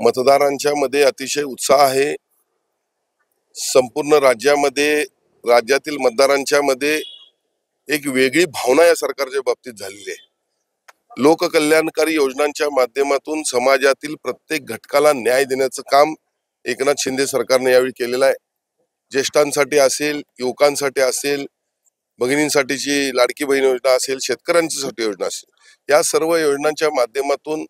मतदारांच्या मध्ये अतिशय उत्साह आहे। संपूर्ण राज्यातील मतदारांच्या मध्ये एक वेगळी भावना या सरकारच्या बाबतीत झालेली आहे। लोककल्याणकारी योजनांच्या माध्यमातून समाजातील प्रत्येक घटकाला न्याय देण्याचं काम एकनाथ शिंदे सरकारने यावेळी केलेलं आहे। ज्येष्ठांसाठी असेल, युवकांसाठी असेल, भगिनींसाठीची लाडकी बहीण योजना असेल, शेतकऱ्यांसाठी योजना असेल, या सर्व योजनांच्या माध्यमातून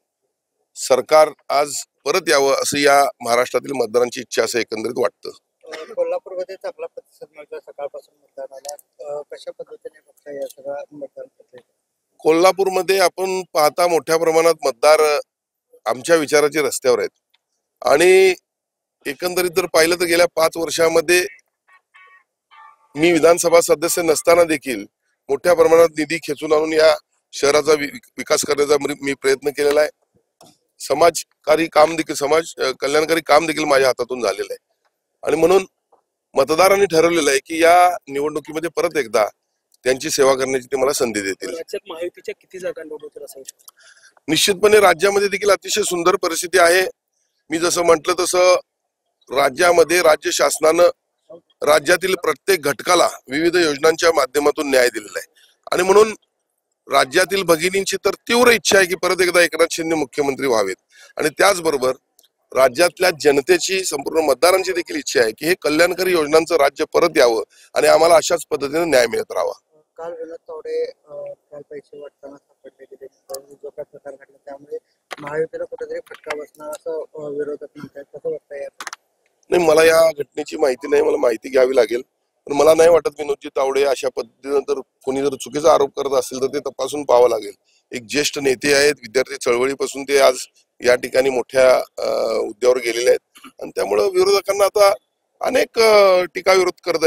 सरकार आज परत यावं असं या महाराष्ट्रातील मतदारांची इच्छा असं एकंदरीत वाटतं। कोल्हापूरमध्ये चांगला प्रतिसाद मिळतोय सकाळपासून मतदानाला, कशा पद्धतीने बघता या सगळ्या मतदान प्रक्रियेत? कोल्हापूरमध्ये आपण पाहता मोठ्या प्रमाणात मतदार आमच्या विचाराचे रस्त्यावर आहेत आणि एकंदरीत जर पाहिलं तर गेल्या 5 वर्षामध्ये मी विधानसभा सदस्य नसताना देखील मोठ्या प्रमाणात निधी खेचून आणून या शहराचा विकास करण्याचा मी प्रयत्न केलेला आहे। समाज कल्याणकारी काम देखील माझ्या हातातून झालेलं आहे आणि म्हणून मतदारांनी ठरवलेलं आहे की या निवडणुकीमध्ये परत एकदा त्यांची सेवा करण्याची ते मला संधी देतील। राज्यात महायुतीच्या किती जागा निवडून असेल? निश्चितपणे राज्यामध्ये देखील अतिशय सुंदर परिस्थिती आहे। मी जसं म्हटलं तसं राज्यामध्ये राज्य शासनानं राज्यातील प्रत्येक घटकाला विविध योजनांच्या माध्यमातून न्याय दिलेला आहे आणि म्हणून राज्यातील भगिनींची तर तीव्र इच्छा आहे की परत एकदा एकनाथ शिंदे मुख्यमंत्री व्हावेत आणि त्याचबरोबर राज्यातल्या जनतेची, संपूर्ण मतदारांची देखील इच्छा आहे की हे कल्याणकारी योजनांचं राज्य परत यावं आणि आम्हाला अशाच पद्धतीने न्याय मिळत राहावा। काल विनोद तावडे काल पैसे वाटताना सापडले गेले, जो काय प्रकार घडला त्यामुळे महायुतीला कुठेतरी फटका बसणार असं विरोधक म्हणतात, कसं वाटतं यात? नाही, मला या घटनेची माहिती नाही, मला माहिती घ्यावी लागेल, पण मला नाही वाटत विनोदजी तावडे अशा पद्धतीने जर कोणी जर चुकीचा आरोप करत असेल तर ते तपासून पाहावं लागेल। एक ज्येष्ठ नेते आहेत, विद्यार्थी चळवळीपासून ते आज या ठिकाणी मोठ्या हुद्द्यावर गेलेले आहेत आणि त्यामुळे विरोधकांना आता अनेक टीका विरोधक करत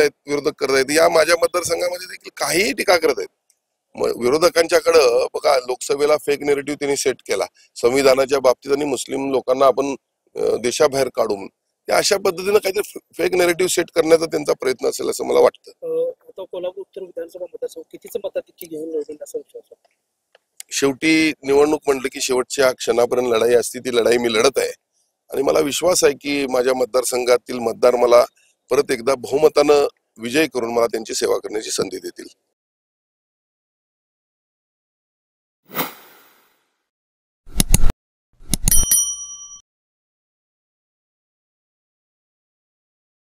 आहेत। या माझ्या मतदारसंघामध्ये देखील काहीही टीका करत आहेत। विरोधकांच्याकडं बघा, लोकसभेला फेक नेरेटिव्ह त्यांनी सेट केला, संविधानाच्या बाबतीत आणि मुस्लिम लोकांना आपण देशाबाहेर काढून अशा पद्धतीने काहीतरी फेक नेरेटिव्ह सेट करण्याचा त्यांचा प्रयत्न असेल असं मला वाटतं। कोल्हापूर उत्तर विधानसभा मतदारसंघ कितीचं मताधिक्य घेऊन निवडून असं विश्वास? शेवटी निवडणूक म्हटलं की शेवटच्या क्षणापर्यंत लढाई असते, ती लढाई मी लढत आहे आणि मला विश्वास आहे की माझ्या मतदारसंघातील मतदार मला परत एकदा बहुमतानं विजय करून मला त्यांची सेवा करण्याची संधी देतील।